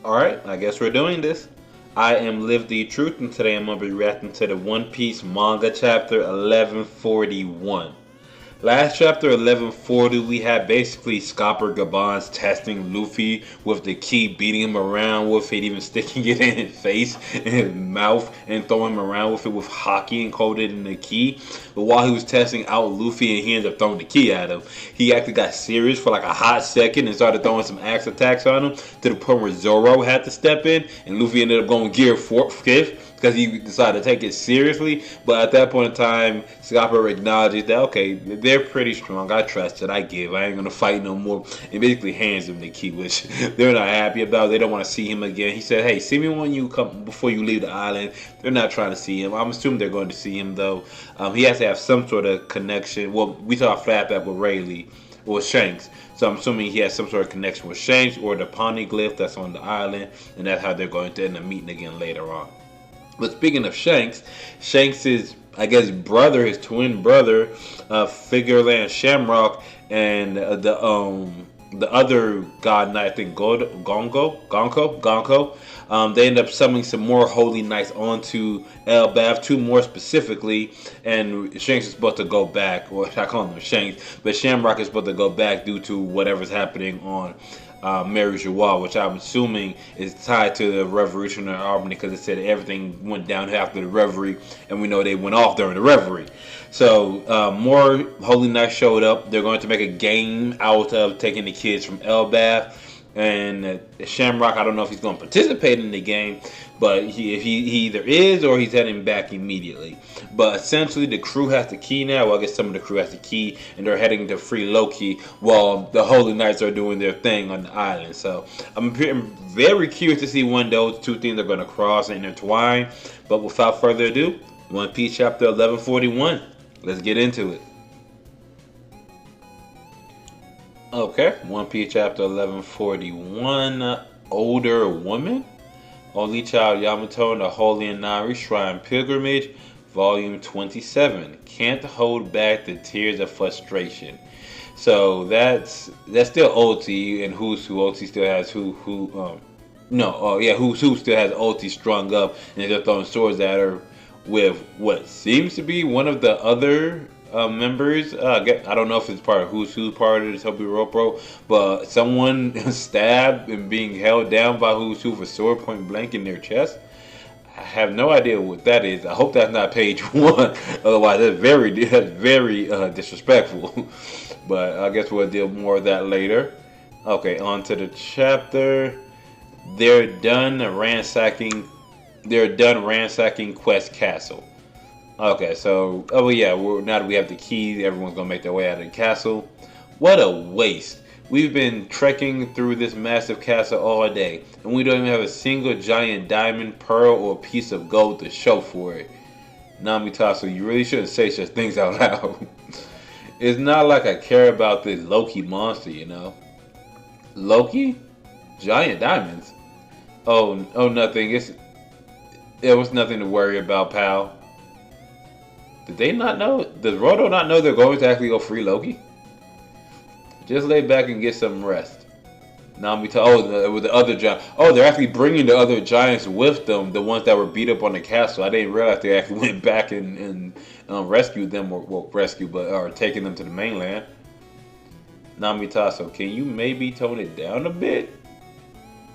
Alright, I guess we're doing this. I am Live the Truth, and today I'm going to be reacting to the One Piece manga chapter 1141. Last chapter 1140, we had basically Scopper Gabon's testing Luffy with the key, beating him around with it, even sticking it in his face and his mouth, and throwing him around with it with hockey encoded in the key. But while he was testing out Luffy and he ended up throwing the key at him, he actually got serious for like a hot second and started throwing some axe attacks on him to the point where Zoro had to step in, and Luffy ended up going gear 5th because he decided to take it seriously. But at that point in time, Scopper acknowledges that, okay, they're pretty strong. I trust it. I give. I ain't going to fight no more. And basically hands him the key, which they're not happy about. They don't want to see him again. He said, hey, see me when you come, before you leave the island. They're not trying to see him. I'm assuming they're going to see him, though. He has to have some sort of connection. Well, we saw a flashback with Rayleigh, or Shanks. So I'm assuming he has some sort of connection with Shanks or the Poneglyph that's on the island. And that's how they're going to end up meeting again later on. But speaking of Shanks, Shanks' I guess brother, his twin brother, Figureland Shamrock, and the other god knight, I think Gonko. They end up summoning some more holy knights onto Elbaf, 2 more specifically, and Shanks is supposed to go back, or I call him Shanks, but Shamrock is supposed to go back due to whatever's happening on Mary Joie, which I'm assuming is tied to the Revolutionary Army, because it said everything went down after the Reverie, and we know they went off during the Reverie. So more Holy Knights showed up. They're going to make a game out of taking the kids from Elbaf. And Shamrock, I don't know if he's going to participate in the game, but he either is or he's heading back immediately. But essentially, the crew has the key now. Well, I guess some of the crew has the key, and they're heading to free Loki while the Holy Knights are doing their thing on the island. So I'm very curious to see when those 2 things are going to cross and intertwine. But without further ado, One Piece chapter 1141. Let's get into it. Okay, One Piece chapter 1141, Older Woman? Only Child Yamato and the Holy Inari Shrine Pilgrimage, Volume 27. Can't hold back the tears of frustration. So that's still OT, and Who's Who. OT still has Who's Who still has OT strung up, and they're throwing swords at her with what seems to be one of the other members. I don't know if it's part of Who's part of this Hopi Ropro, but someone stabbed and being held down by Who's Who for sword point blank in their chest. I have no idea what that is. I hope that's not page 1. Otherwise, that's very disrespectful. But I guess we'll deal more of that later. Okay, on to the chapter. They're done ransacking Quest Castle. Okay, so, now that we have the key, everyone's going to make their way out of the castle. What a waste. We've been trekking through this massive castle all day, and we don't even have a single giant diamond, pearl, or piece of gold to show for it. Namitasu, you really shouldn't say such things out loud. It's not like I care about this Loki monster, you know. Loki? Giant diamonds? Oh, nothing. It was nothing to worry about, pal. Did they not know? Does Roto not know they're going to actually go free Loki? Just lay back and get some rest. Namita, with the other giant. Oh, they're actually bringing the other giants with them, the ones that were beat up on the castle. I didn't realize they actually went back and rescued them, or taking them to the mainland. Namitaso, can you maybe tone it down a bit?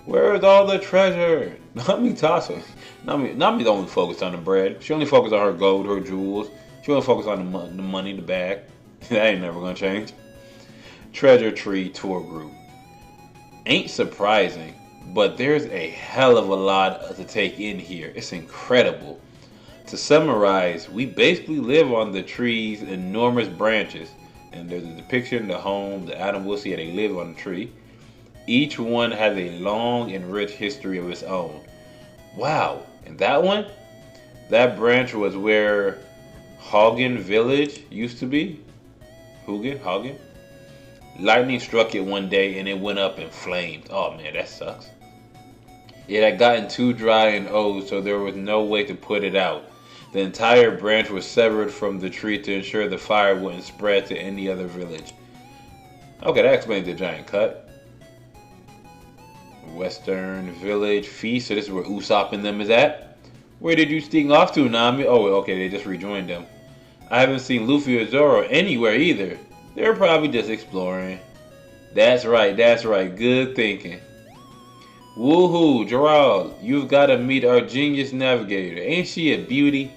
Where's all the treasure? Namitaso. Nami's only focused on the bread. She only focused on her gold, her jewels. She only focused on the money, the bag. That ain't never gonna change. Treasure Tree Tour Group. Ain't surprising, but there's a hell of a lot to take in here. It's incredible. To summarize, we basically live on the tree's enormous branches. And there's a depiction of the home, the Adam will see how they live on the tree. Each one has a long and rich history of its own. Wow, and that one? That branch was where Hagen Village used to be. Hagen? Lightning struck it one day and it went up in flames. Oh man, that sucks. It had gotten too dry and old, so there was no way to put it out. The entire branch was severed from the tree to ensure the fire wouldn't spread to any other village. Okay, that explains the giant cut. Western Village Feast. So this is where Usopp and them is at. Where did you sneak off to, Nami? Oh, okay, they just rejoined them. I haven't seen Luffy or Zoro anywhere either. They're probably just exploring. That's right, that's right. Good thinking. Woohoo, Gerald, you've got to meet our genius navigator. Ain't she a beauty?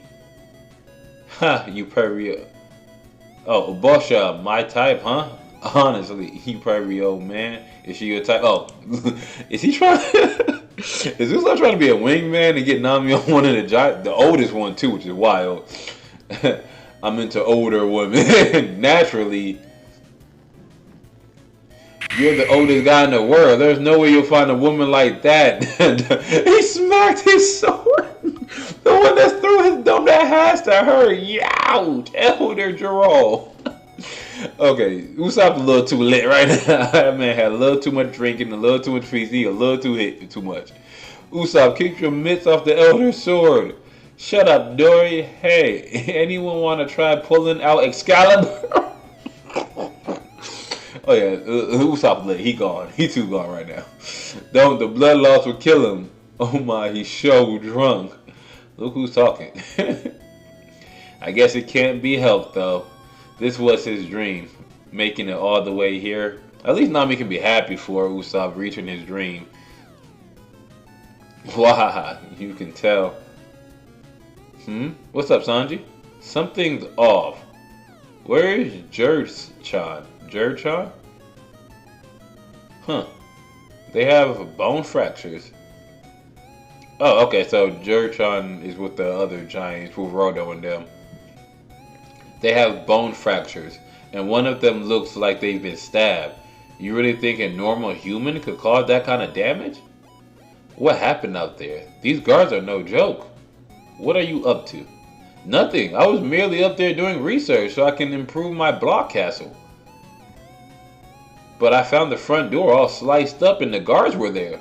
Ha, you probably... Oh, Bosha, my type, huh? Honestly, you probably old man. Is she your type? Oh, is he trying? Is this not trying to be a wingman and get Nami on one of the oldest one too, which is wild. I'm into older women. Naturally, you're the oldest guy in the world. There's no way you'll find a woman like that. He smacked his sword. The one that threw his dumb that has to her. Yow, Elder Gerald. Okay, Usopp's a little too lit right now. That man had a little too much drinking, a little too much feasting, a little too much. Usopp, kick your mitts off the Elder's sword. Shut up, Dory. Hey, anyone want to try pulling out Excalibur? Oh yeah, Usopp lit. He gone. He too gone right now. Don't, the blood loss will kill him. Oh my, he's so drunk. Look who's talking. I guess it can't be helped though. This was his dream, making it all the way here. At least Nami can be happy for Usopp reaching his dream. Wow, you can tell. What's up, Sanji? Something's off. Where's Jer-chan? Jer-chan? Huh. They have bone fractures. Oh, okay, so Jer-chan is with the other giants, with Rodo and them. They have bone fractures, and one of them looks like they've been stabbed. You really think a normal human could cause that kind of damage? What happened out there? These guards are no joke. What are you up to? Nothing. I was merely up there doing research so I can improve my block castle. But I found the front door all sliced up and the guards were there.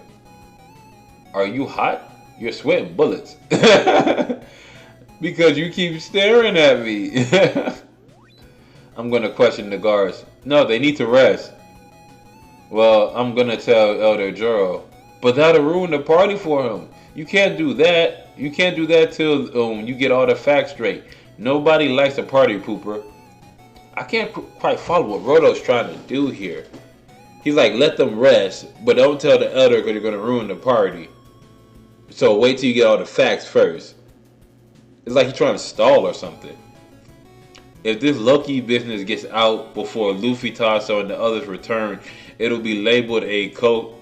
Are you hot? You're sweating bullets. Because you keep staring at me. I'm going to question the guards. No, they need to rest. Well, I'm going to tell Elder Juro. But that'll ruin the party for him. You can't do that. You can't do that till you get all the facts straight. Nobody likes a party pooper. I can't quite follow what Rodo's trying to do here. He's like, let them rest, but don't tell the Elder because you're going to ruin the party. So wait till you get all the facts first. It's like he's trying to stall or something. If this Loki business gets out before Luffy, Tasso, and the others return, it'll be labeled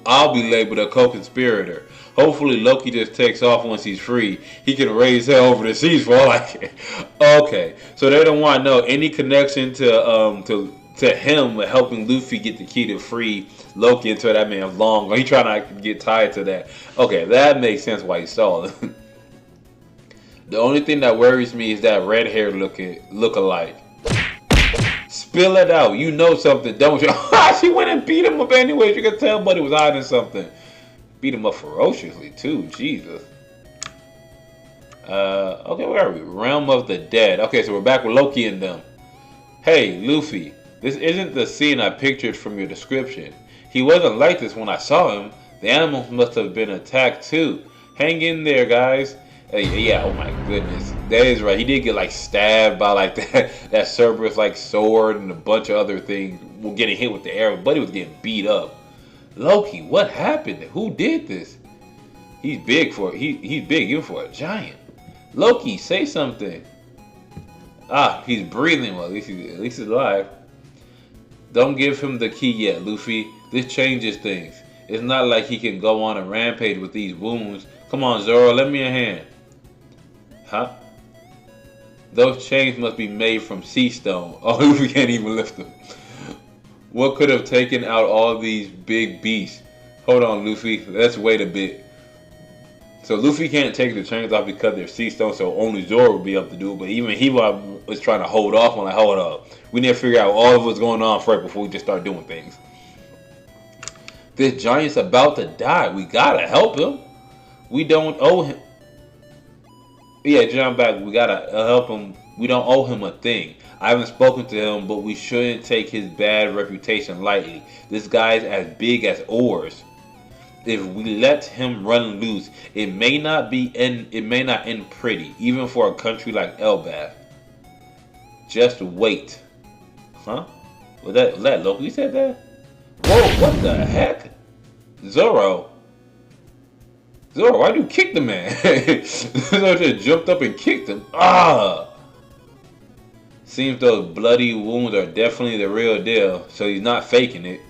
I'll be labeled a co-conspirator. Hopefully Loki just takes off once he's free. He can raise hell over the seas for all I care. Okay, so they don't want to know any connection to him helping Luffy get the key to free Loki until that man's long. Or he trying to get tied to that. Okay, that makes sense why he stalling. The only thing that worries me is that red hair look-alike. Spill it out. You know something, don't you? She went and beat him up anyways. You can tell Buddy was hiding something. Beat him up ferociously too. Jesus. Okay, where are we? Realm of the Dead. Okay, so we're back with Loki and them. Hey, Luffy. This isn't the scene I pictured from your description. He wasn't like this when I saw him. The animals must have been attacked too. Hang in there, guys. Yeah, oh my goodness. That is right. He did get like stabbed by like that Cerberus like sword and a bunch of other things. Getting hit with the arrow, but he was getting beat up. Loki, what happened? Who did this? He's big even for a giant. Loki, say something. Ah, he's breathing. Well, at least he's alive. Don't give him the key yet, Luffy. This changes things. It's not like he can go on a rampage with these wounds. Come on, Zoro, lend me a hand. Huh? Those chains must be made from sea stone. Oh, we can't even lift them. What could have taken out all these big beasts? Hold on, Luffy. Let's wait a bit. So Luffy can't take the chains off because they're sea stone, so only Zoro will be able to do it. But even he was trying to hold off on like, hold up. We need to figure out all of what's going on first before we just start doing things. This giant's about to die. We gotta help him. We don't owe him. Yeah, jump back. We gotta help him. We don't owe him a thing. I haven't spoken to him, but we shouldn't take his bad reputation lightly. This guy's as big as oars. If we let him run loose, it may not end pretty, even for a country like Elbaf. Just wait. Huh? Was that Loki said that? Whoa, what the heck? Zoro, why'd you kick the man? Zoro just jumped up and kicked him. Ah! Seems those bloody wounds are definitely the real deal, so he's not faking it.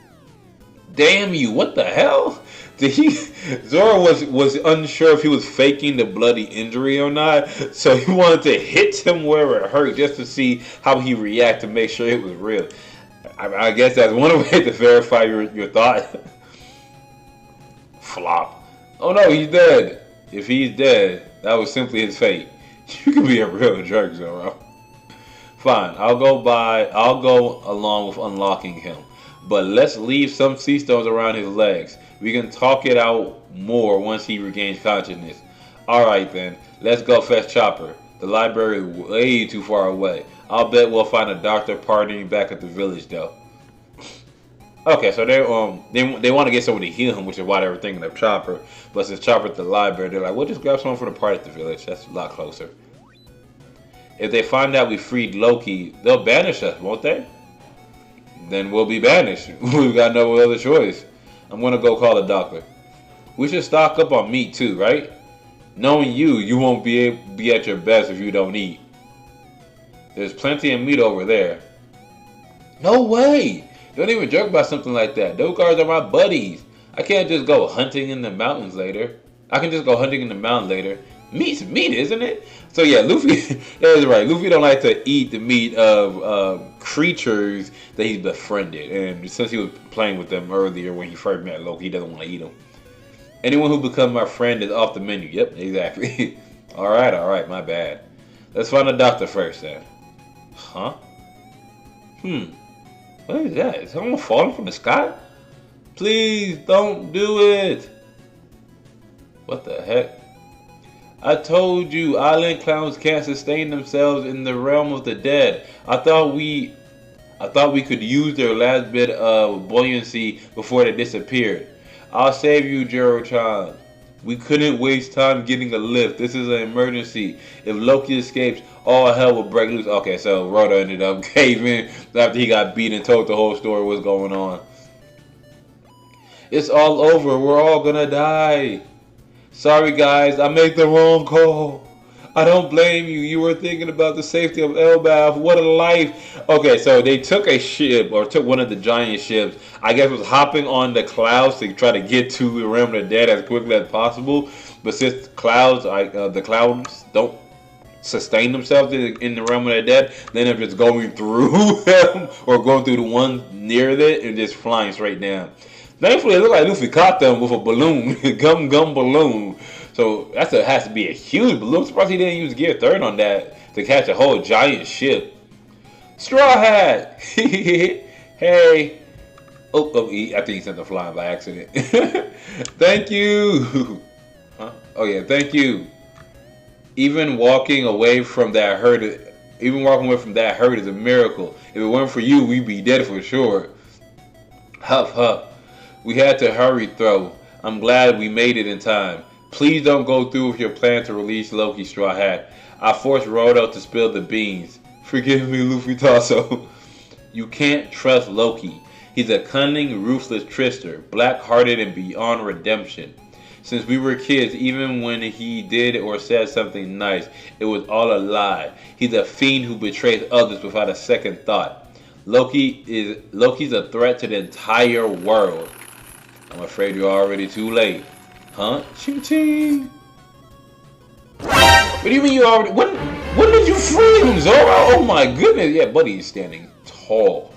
Damn you, what the hell? Zoro was unsure if he was faking the bloody injury or not, so he wanted to hit him where it hurt just to see how he react to make sure it was real. I guess that's one way to verify your thought. Flop. Oh no, he's dead. If he's dead, that was simply his fate. You can be a real jerk, Zoro. Fine, I'll go along with unlocking him. But let's leave some sea stones around his legs. We can talk it out more once he regains consciousness. Alright then, let's go fetch Chopper. The library is way too far away. I'll bet we'll find a doctor partying back at the village though. Okay, so they want to get someone to heal him, which is why they were thinking of Chopper. But since Chopper's at the library, they're like, we'll just grab someone for the party at the village. That's a lot closer. If they find out we freed Loki, they'll banish us, won't they? Then we'll be banished. We've got no other choice. I'm gonna go call the doctor. We should stock up on meat too, right? Knowing you won't be at your best if you don't eat. There's plenty of meat over there. No way! Don't even joke about something like that. Those guys are my buddies. I can't just go hunting in the mountains later. Meat's meat, isn't it? So yeah, Luffy is right. Luffy don't like to eat the meat of creatures that he's befriended. And since he was playing with them earlier when he first met Loki, he doesn't want to eat them. Anyone who becomes my friend is off the menu. Yep, exactly. Alright, my bad. Let's find a doctor first then. Huh? What is that? Is someone falling from the sky? Please don't do it. What the heck? I told you, island clowns can't sustain themselves in the realm of the dead. I thought we could use their last bit of buoyancy before they disappeared. I'll save you, Jiro-chan. We couldn't waste time getting a lift. This is an emergency. If Loki escapes, all hell will break loose. Okay, so Rhoda ended up caving after he got beat and told the whole story what's going on. It's all over. We're all gonna die. Sorry guys, I made the wrong call. I don't blame you. You were thinking about the safety of Elbaf. What a life. Okay, so they took a ship, or took one of the giant ships. I guess was hopping on the clouds to try to get to the realm of the dead as quickly as possible. But since clouds, the clouds don't sustain themselves in the realm of the dead, then they're just going through them or going through the one near it and just flying straight down. Thankfully, it looked like Luffy caught them with a balloon, gum balloon. So that has to be a huge balloon. I'm surprised he didn't use Gear 3rd on that to catch a whole giant ship. Straw Hat! Hey! I think he sent the flying by accident. Thank you! Huh? Oh yeah, thank you. Even walking away from that hurt is a miracle. If it weren't for you, we'd be dead for sure. Huff huff. We had to hurry though. I'm glad we made it in time. Please don't go through with your plan to release Loki, Straw Hat. I forced Rodo to spill the beans. Forgive me, Luffy Tasso. You can't trust Loki. He's a cunning, ruthless trickster, black-hearted and beyond redemption. Since we were kids, even when he did or said something nice, it was all a lie. He's a fiend who betrays others without a second thought. Loki's a threat to the entire world. I'm afraid you're already too late. Huh? Ching-ching. What do you mean you already... When did you free him, Zoro? Oh my goodness. Yeah, buddy is standing tall.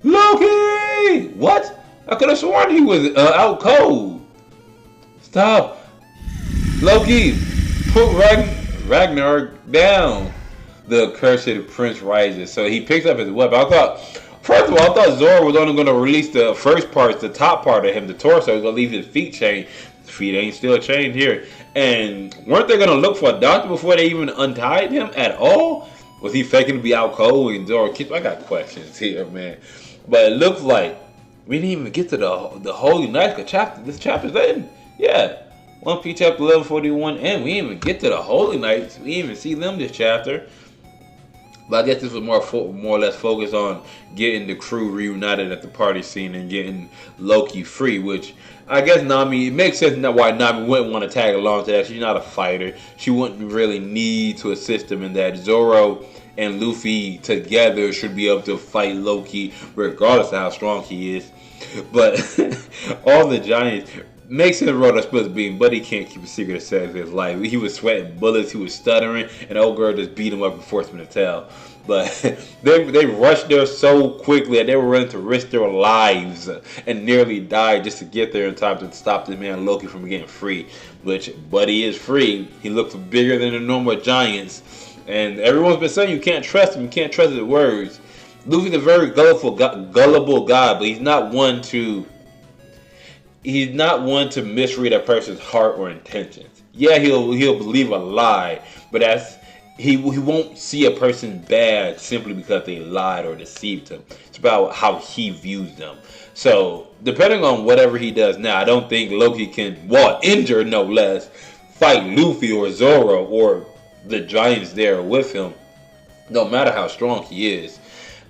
Loki! What? I could have sworn he was out cold. Stop. Loki, put Ragnar down. The accursed prince rises. So he picks up his weapon. First of all, I thought Zoro was only going to release the first part, the top part of him, the torso. He's going to leave his feet chained. His feet ain't still chained here. And weren't they going to look for a doctor before they even untied him at all? Was he faking to be out cold and Zoro kicked? I got questions here, man. But it looks like We didn't even get to the Holy Knights chapter. This chapter's in. Yeah. One Piece chapter 1141 and we didn't even get to the Holy Knights. We didn't even see them this chapter. But I guess this was more or less focused on getting the crew reunited at the party scene and getting Loki free, which I guess Nami, it makes sense why Nami wouldn't want to tag along to that. She's not a fighter. She wouldn't really need to assist him in that. Zoro and Luffy together should be able to fight Loki regardless of how strong he is. But all the giants makes him roll a split beam, but he can't keep a secret to save his life. He was sweating bullets, he was stuttering, and the old girl just beat him up and forced him to tell. But they rushed there so quickly that they were running to risk their lives and nearly died just to get there in time to stop this man Loki from getting free. But he is free. He looks bigger than the normal giants. And everyone's been saying you can't trust him, you can't trust his words. Luffy's a very gullible guy, but he's not one to misread a person's heart or intentions. Yeah, he'll believe a lie, but he won't see a person bad simply because they lied or deceived him. It's about how he views them. So depending on whatever he does now, I don't think Loki can, injured no less, fight Luffy or Zoro or the giants there with him, no matter how strong he is.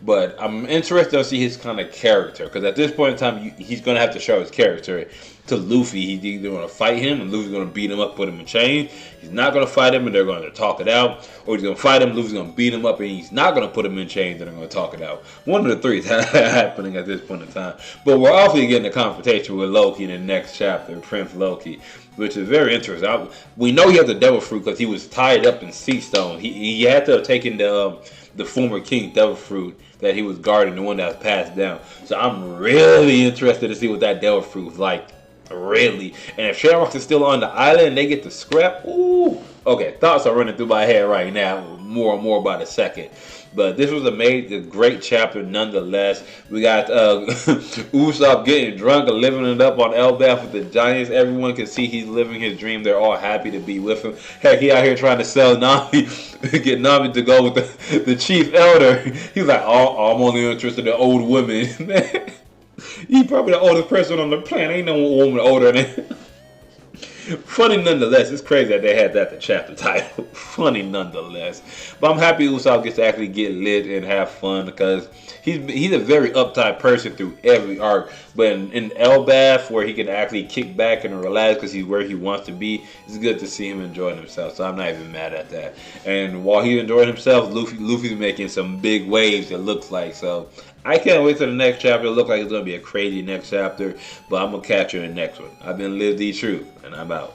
But I'm interested to see his kind of character, because at this point in time, he's going to have to show his character to Luffy. He's either going to fight him, and Luffy's going to beat him up, put him in chains. He's not going to fight him, and they're going to talk it out. Or he's going to fight him, Luffy's going to beat him up, and he's not going to put him in chains, and they're going to talk it out. One of the three is happening at this point in time. But we're obviously getting a confrontation with Loki in the next chapter, Prince Loki, which is very interesting. We know he has the devil fruit because he was tied up in sea stone. He had to have taken the former king devil fruit that he was guarding, the one that was passed down. So I'm really interested to see what that devil fruit is like. Really. And if Shamrock is still on the island and they get to scrap, ooh. Okay, thoughts are running through my head right now, more and more by the second. But this was a great chapter nonetheless. We got Usopp getting drunk and living it up on Elbaf with the giants. Everyone can see he's living his dream. They're all happy to be with him. Heck, he out here trying to sell Nami, get Nami to go with the chief elder. He's like, oh, I'm only interested in old women. Man, he's probably the oldest person on the planet. Ain't no woman older than him. Funny nonetheless. It's crazy that they had that the chapter title. Funny nonetheless. But I'm happy Usopp gets to actually get lit and have fun, because he's a very uptight person through every arc. But in Elbaf, where he can actually kick back and relax because he's where he wants to be, it's good to see him enjoying himself. So I'm not even mad at that. And while he's enjoying himself, Luffy's making some big waves, it looks like. So I can't wait till the next chapter. It looks like it's going to be a crazy next chapter. But I'm going to catch you in the next one. I've been Live the Truth, and I'm out.